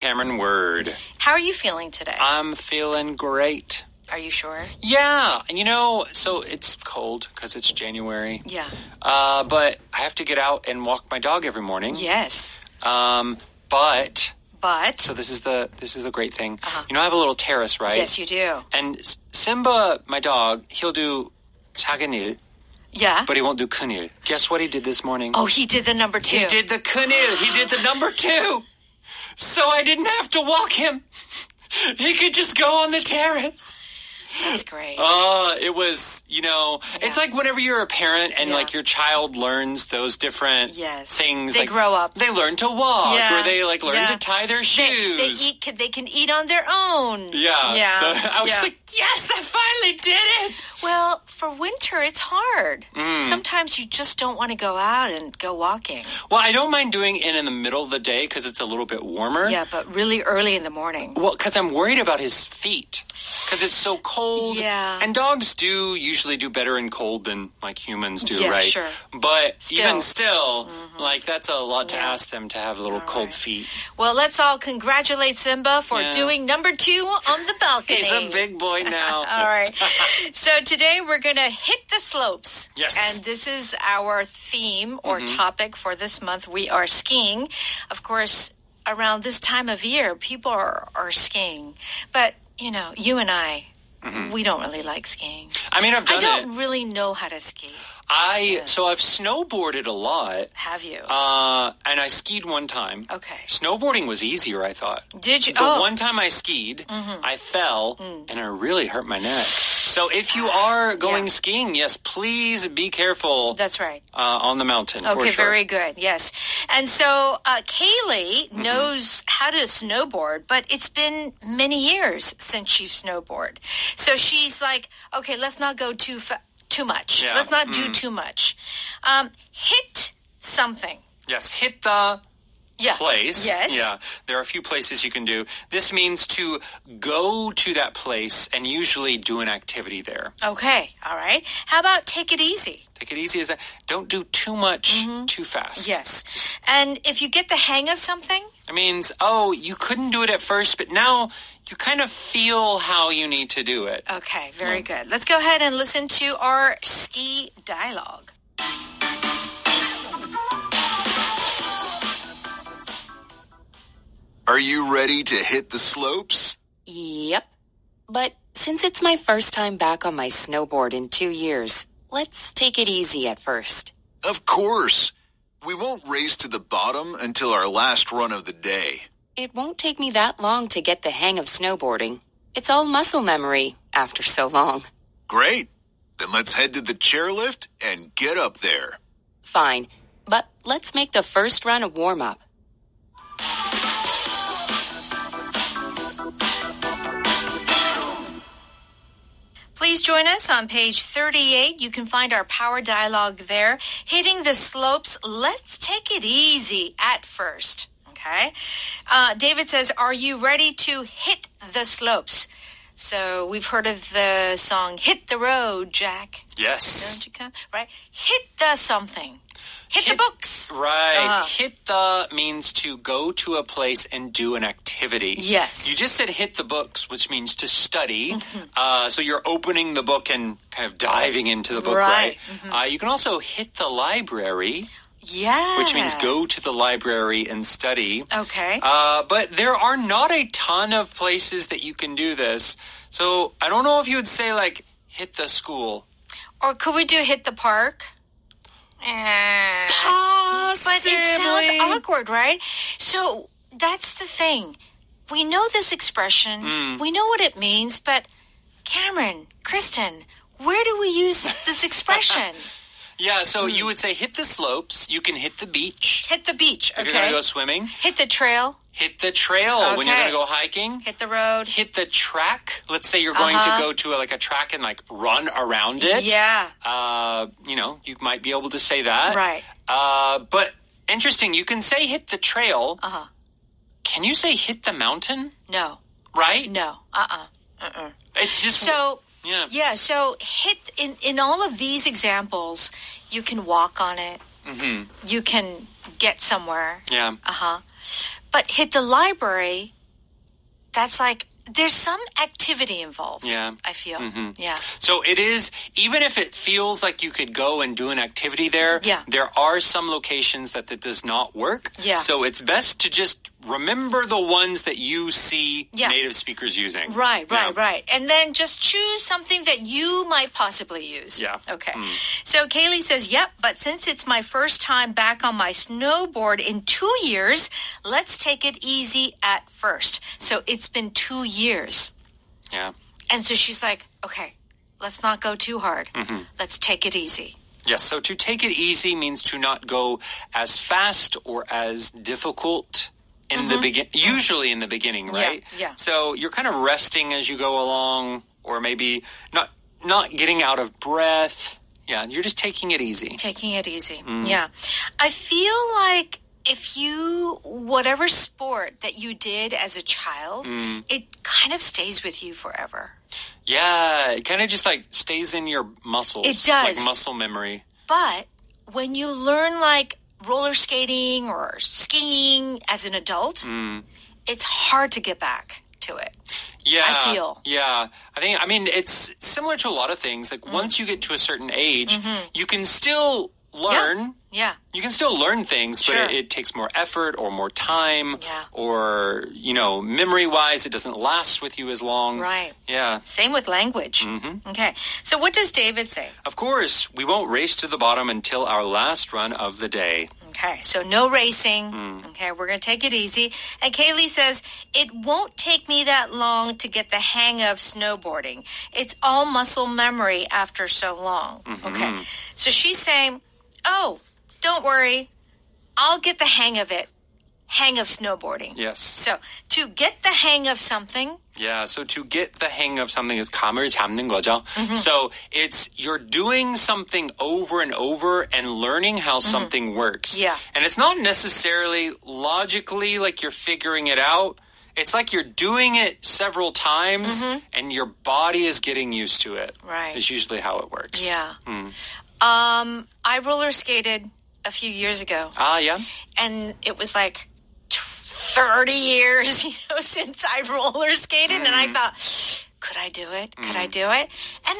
Cameron Word. How are you feeling today? I'm feeling great. Are you sure? Yeah. And so it's cold because it's January. Yeah. But I have to get out and walk my dog every morning. Yes. But so this is the great thing. Uh-huh. I have a little terrace, right? Yes, you do. And Simba, my dog, he'll do 작은 일, Yeah. but he won't do 큰 일. Guess what he did this morning? Oh, he did the number 2. He did the 큰 일. He did the number 2. So I didn't have to walk him. He could just go on the terrace. That's great. It was, it's like whenever you're a parent and like your child learns those different things. They grow up. They learn to walk or they learn to tie their shoes. They can eat on their own. Yeah. I was like, yes, I finally did it. Well, for winter, it's hard. Sometimes you just don't want to go out and go walking. Well, I don't mind doing it in the middle of the day because it's a little bit warmer. Yeah, but really early in the morning. Well, because I'm worried about his feet because it's so cold. Yeah. And dogs do usually do better in cold than humans do, right? Sure. But even still, that's a lot to ask them to have little cold feet. Well, let's all congratulate Simba for doing number 2 on the balcony. He's a big boy now. All right. So today we're going to hit the slopes. Yes. And this is our theme or topic for this month. We are skiing. Of course, around this time of year, people are skiing. But, you and I, we don't really like skiing. I mean, I've done it. I don't really know how to ski. So I've snowboarded a lot. Have you? And I skied one time. Okay. Snowboarding was easier, I thought. Did you? The one time I skied, I fell, and I really hurt my neck. So if you are going skiing, yes, please be careful. That's right. On the mountain, for Okay, sure. very good. Yes. And so Kaylee knows how to snowboard, but it's been many years since she's snowboarded. So she's like, okay, let's not go too much. Yeah. Let's not do too much. Hit something. Yes, hit the place. Yes. Yeah, there are a few places you can do. This means to go to that place and usually do an activity there. Okay, all right. How about take it easy? Take it easy is that don't do too much too fast. Yes. And if you get the hang of something? It means, you couldn't do it at first, but now you kind of feel how you need to do it. Okay, very good. Let's go ahead and listen to our ski dialogue. Are you ready to hit the slopes? Yep. But since it's my first time back on my snowboard in 2 years, let's take it easy at first. Of course. We won't race to the bottom until our last run of the day. It won't take me that long to get the hang of snowboarding. It's all muscle memory after so long. Great. Then let's head to the chairlift and get up there. Fine. But let's make the first run a warm-up. Please join us on page 38. You can find our power dialogue there. Hitting the slopes, let's take it easy at first. Okay? David says, are you ready to hit the slopes? So we've heard of the song, Hit the Road, Jack. Yes. Don't you come? Right? Hit the something. Hit the books. Right. Hit the means to go to a place and do an activity. Yes. You just said hit the books, which means to study. So you're opening the book and kind of diving into the book, right? You can also hit the library. Yeah. Which means go to the library and study. Okay. But there are not a ton of places that you can do this. So I don't know if you would say hit the school. Or could we do hit the park? Possibly. But it sounds awkward, right? So that's the thing. We know this expression. We know what it means, but Cameron, Kristen, where do we use this expression? Yeah, so you would say hit the slopes. You can hit the beach. Hit the beach, okay. If you're going to go swimming. Hit the trail. Hit the trail when you're going to go hiking. Hit the road. Hit the track. Let's say you're going to go to a track and run around it. Yeah. You might be able to say that. Right. But interesting, you can say hit the trail. Uh-huh. Can you say hit the mountain? No. Right? No. It's just... So... Yeah, so hit in all of these examples, you can walk on it. You can get somewhere. Yeah. But But hit the library, that's like, there's some activity involved. Yeah. I feel. Mm-hmm. Yeah. So it is, even if it feels like you could go and do an activity there, Yeah. there are some locations that does not work. Yeah. So it's best to just remember the ones that you see Yeah. native speakers using. Right. Yeah. And then just choose something that you might possibly use. Yeah. Okay. So Kaylee says, yep, but since it's my first time back on my snowboard in 2 years, let's take it easy at first. So it's been 2 years. Yeah. And so she's like, okay, let's not go too hard. Let's take it easy. Yes, so to take it easy means to not go as fast or as difficult in the usually in the beginning, right? Yeah. So you're kind of resting as you go along, or maybe not getting out of breath. Yeah, you're just taking it easy. Taking it easy. Yeah. I feel like whatever sport that you did as a child, it kind of stays with you forever. Yeah, it kind of just like stays in your muscles. It does. Like muscle memory. But when you learn like roller skating or skiing as an adult, it's hard to get back to it. Yeah, I feel. Yeah. I mean, it's similar to a lot of things. Like once you get to a certain age, you can still learn. Yeah. You can still learn things, but Sure. it takes more effort or more time. Yeah. Or, memory-wise, it doesn't last with you as long. Right. Yeah. Same with language. Okay. So what does David say? Of course, we won't race to the bottom until our last run of the day. Okay, so no racing. Okay, we're going to take it easy. And Kaylee says, it won't take me that long to get the hang of snowboarding. It's all muscle memory after so long. Okay, so she's saying, oh, don't worry. I'll get the hang of it. Hang of snowboarding. Yes. So to get the hang of something. Yeah, so to get the hang of something is 감을 잡는 거죠. So you're doing something over and over and learning how something works. Yeah. And it's not necessarily logically like you're figuring it out. It's like you're doing it several times and your body is getting used to it. Right. That's usually how it works. Yeah. I roller skated a few years ago. Ah, yeah? And it was like 30 years, since I roller skated. And I thought, could I do it? Could I do it? And,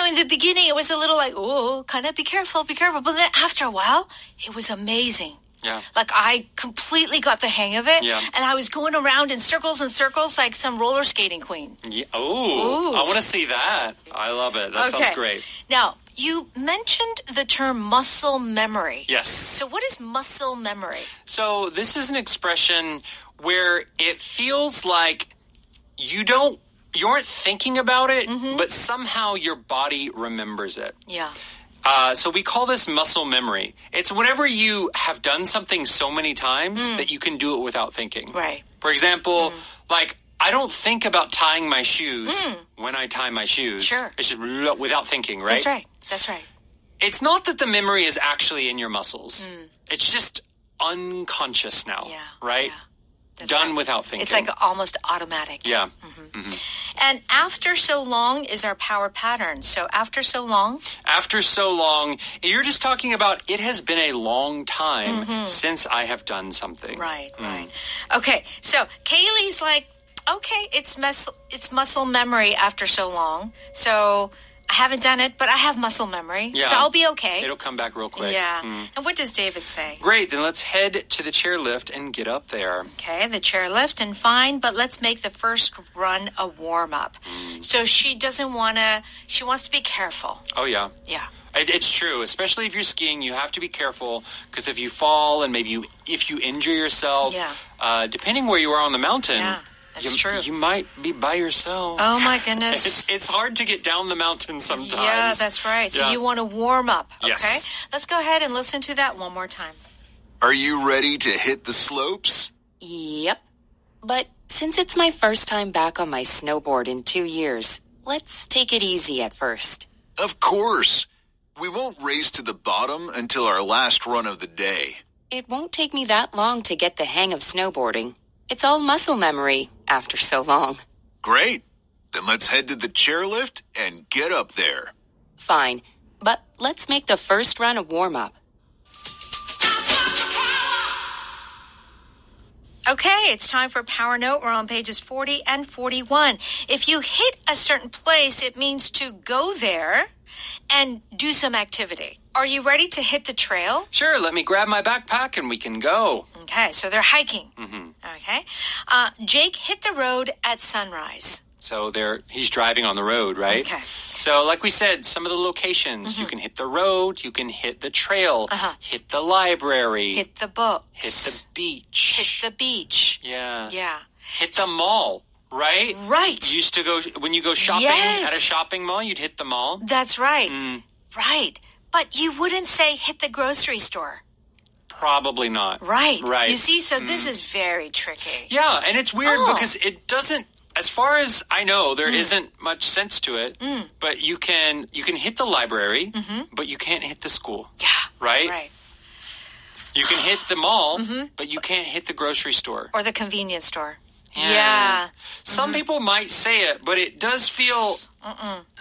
in the beginning, it was a little like, oh, kind of be careful. But then after a while, it was amazing. Yeah. Like I completely got the hang of it. Yeah. And I was going around in circles and circles like some roller skating queen. Yeah. Oh, I want to see that. I love it. That sounds great. Now, you mentioned the term muscle memory. Yes. So what is muscle memory? So this is an expression where it feels like you aren't thinking about it, but somehow your body remembers it. Yeah. So we call this muscle memory. It's whenever you have done something so many times that you can do it without thinking. Right. For example, like I don't think about tying my shoes when I tie my shoes. Sure. It's just without thinking, right? That's right. It's not that the memory is actually in your muscles. It's just unconscious now, right? Yeah. That's Done right. without thinking. It's like almost automatic. Yeah. And after so long is our power pattern. So after so long? After so long, you're just talking about it has been a long time since I have done something. Right. Okay, so Kaylee's like, okay, it's muscle memory after so long. So I haven't done it, but I have muscle memory. Yeah. So I'll be okay. It'll come back real quick. Yeah. And what does David say? Great, then let's head to the chairlift and get up there. Okay, the chairlift and fine, but let's make the first run a warm-up. So she wants to be careful. Oh, yeah. Yeah. It's true, especially if you're skiing, you have to be careful because if you fall and maybe if you injure yourself, depending where you are on the mountain, that's true. You might be by yourself. Oh, my goodness. It's hard to get down the mountain sometimes. Yeah, that's right. So you want to warm up, okay? Yes. Let's go ahead and listen to that one more time. Are you ready to hit the slopes? Yep. But since it's my first time back on my snowboard in 2 years, let's take it easy at first. Of course. We won't race to the bottom until our last run of the day. It won't take me that long to get the hang of snowboarding. It's all muscle memory after so long. Great. Then let's head to the chairlift and get up there. Fine, but let's make the first run a warm-up. Okay, it's time for Power Note. We're on pages 40 and 41. If you hit a certain place, it means to go there and do some activity. Are you ready to hit the trail? Sure, let me grab my backpack and we can go. Okay, so they're hiking. Mm-hmm. Okay. Jake hit the road at sunrise. So he's driving on the road, right? Okay. So like we said, some of the locations, you can hit the road, you can hit the trail, hit the library. Hit the books. Hit the beach. Hit the beach. Yeah. Yeah. Hit the mall, right? Right. You used to go, when you go shopping at a shopping mall, you'd hit the mall. That's right. Right. But you wouldn't say hit the grocery store. Probably not. Right. Right. You see, so this is very tricky. Yeah, and it's weird because it doesn't, as far as I know, there isn't much sense to it. But you can hit the library, but you can't hit the school. Yeah. Right? Right. You can hit the mall, but you can't hit the grocery store. Or the convenience store. Yeah. Some people might say it, but it does feel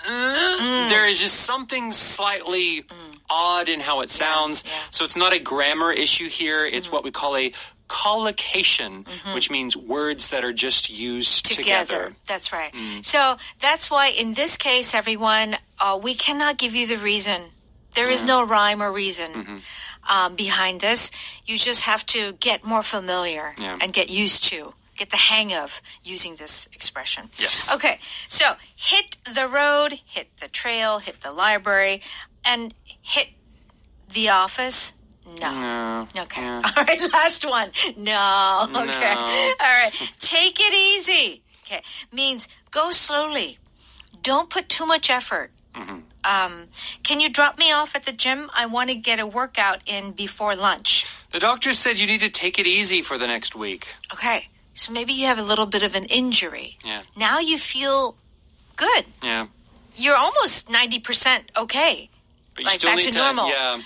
there is just something slightly odd in how it sounds. Yeah. So it's not a grammar issue here. It's what we call a collocation, which means words that are just used together. That's right. So that's why in this case, everyone, we cannot give you the reason. There is no rhyme or reason behind this. You just have to get more familiar and get used to. Get the hang of using this expression. Yes. Okay, so hit the road, hit the trail, hit the library, and hit the office. No. Okay. Yeah. All right, last one. No. Okay. No. All right. Take it easy. Okay. Means go slowly. Don't put too much effort. Can you drop me off at the gym? I want to get a workout in before lunch. The doctor said you need to take it easy for the next week. Okay. So maybe you have a little bit of an injury. Yeah. Now you feel good. Yeah. You're almost 90% okay. But you like still back need to to, normal. yeah.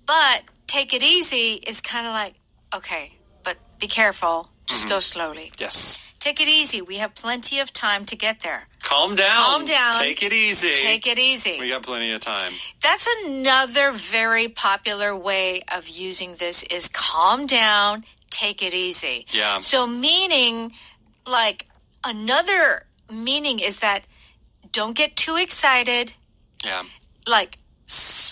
But take it easy is kind of like, okay, but be careful. Just go slowly. Yes. Take it easy. We have plenty of time to get there. Calm down. Calm down. Take it easy. Take it easy. We got plenty of time. That's another very popular way of using this is calm down, take it easy. Yeah. So meaning, like, another meaning is that don't get too excited. Yeah. Like,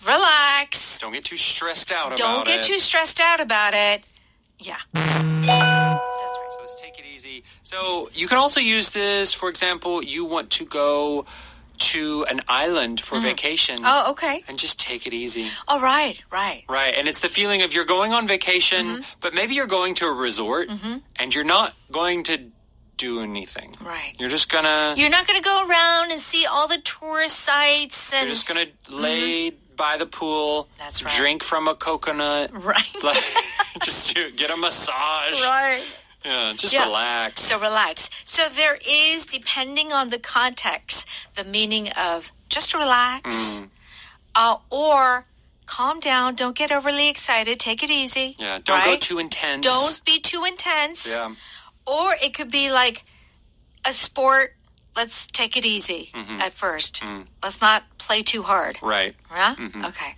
relax. Don't get too stressed out about it. Don't get too stressed out about it. Yeah. That's right. So let's take it easy. So you can also use this, for example, you want to go to an island for vacation. Oh, okay. And just take it easy. Oh, right. Right. And it's the feeling of you're going on vacation, but maybe you're going to a resort and you're not going to do anything. Right. You're just gonna... You're not going to go around and see all the tourist sites. And You're just gonna lay by the pool. That's right. Drink from a coconut. Right. Like, just get a massage. Right. Yeah, just relax. So relax. So there is, depending on the context, the meaning of just relax or calm down. Don't get overly excited. Take it easy. Yeah, don't go too intense. Don't be too intense. Yeah. Or it could be like a sport. Let's take it easy at first. Let's not play too hard. Right. Yeah? Okay.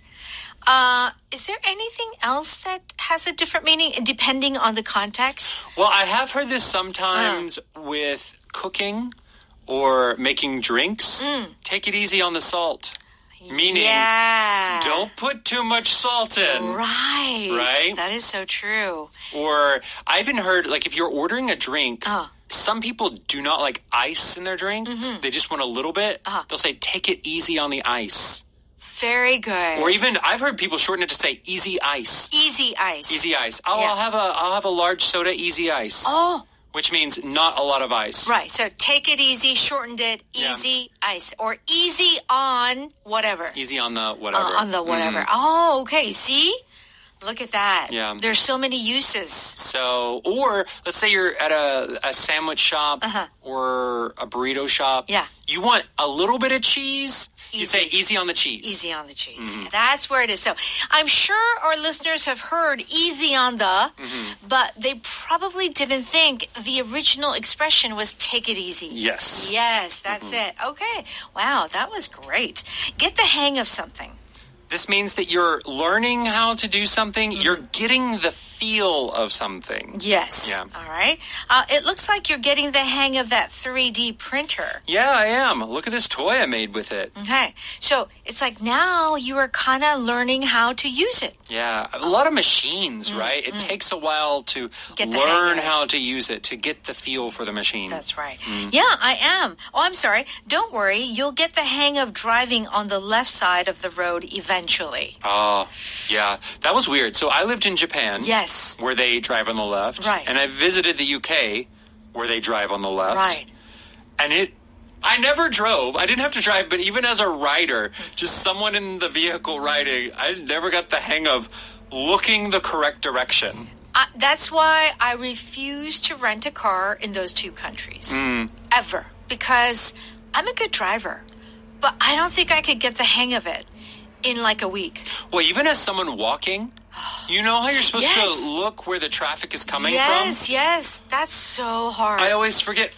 Is there anything else that has a different meaning depending on the context? Well, I have heard this sometimes with cooking or making drinks. Take it easy on the salt. Meaning, don't put too much salt in. Right. That is so true. Or I even heard, like, if you're ordering a drink, some people do not like ice in their drink. They just want a little bit. They'll say, take it easy on the ice. Very good. Or even, I've heard people shorten it to say easy ice. Easy ice. Easy ice. Oh, yeah. I'll have a large soda, easy ice. Oh. Which means not a lot of ice. Right. So take it easy, shortened it, easy ice. Or easy on whatever. Easy on the whatever. On the whatever. Oh, okay. See? Look at that. Yeah. There's so many uses. So, or let's say you're at a sandwich shop or a burrito shop. Yeah. You want a little bit of cheese. Easy. You'd say easy on the cheese. Easy on the cheese. That's where it is. So I'm sure our listeners have heard easy on the, but they probably didn't think the original expression was take it easy. Yes. Yes, that's it. Okay. Wow, that was great. Get the hang of something. This means that you're learning how to do something. You're getting the feel of something. Yes. Yeah. All right. It looks like you're getting the hang of that 3D printer. Yeah, I am. Look at this toy I made with it. Okay. So it's like now you are kind of learning how to use it. Yeah. A lot of machines, right? It takes a while to learn how to use it, to get the feel for the machine. That's right. Yeah, I am. Oh, I'm sorry. Don't worry. You'll get the hang of driving on the left side of the road eventually. Oh, yeah. That was weird. So I lived in Japan. Yes. Where they drive on the left. Right. And I visited the UK where they drive on the left. Right. And I never drove. I didn't have to drive, but even as a rider, just someone in the vehicle riding, I never got the hang of looking the correct direction. That's why I refuse to rent a car in those two countries. Ever. Because I'm a good driver. But I don't think I could get the hang of it in like a week. Well, even as someone walking, you know how you're supposed to look where the traffic is coming from? Yes. That's so hard. I always forget,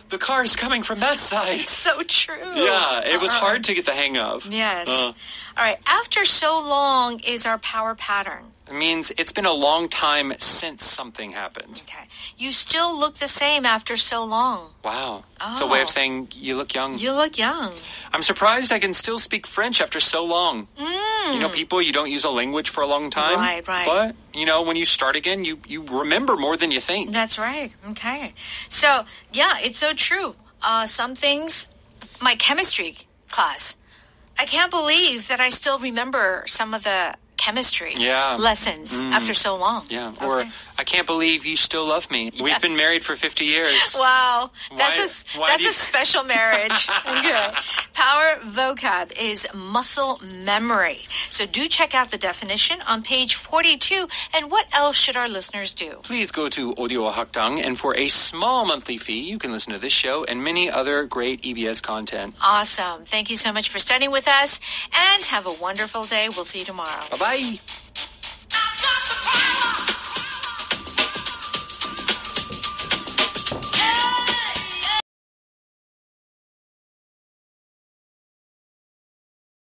the car is coming from that side. It's so true. Yeah, it was hard to get the hang of. Yes. All right. After so long is our power pattern. It means it's been a long time since something happened. Okay. You still look the same after so long. Wow. It's a way of saying you look young. You look young. I'm surprised I can still speak French after so long. You know, people, you don't use a language for a long time. Right. But, when you start again, you remember more than you think. That's right. Okay. So, yeah, it's so true. Some things, my chemistry class, I can't believe that I still remember some of the chemistry lessons after so long. Yeah, or I can't believe you still love me. Yeah. We've been married for 50 years. Wow, that's a special marriage. Okay. Power vocab is muscle memory. So do check out the definition on page 42. And what else should our listeners do? Please go to Audio Hakdang, and for a small monthly fee, you can listen to this show and many other great EBS content. Awesome. Thank you so much for studying with us, and have a wonderful day. We'll see you tomorrow. Bye-bye.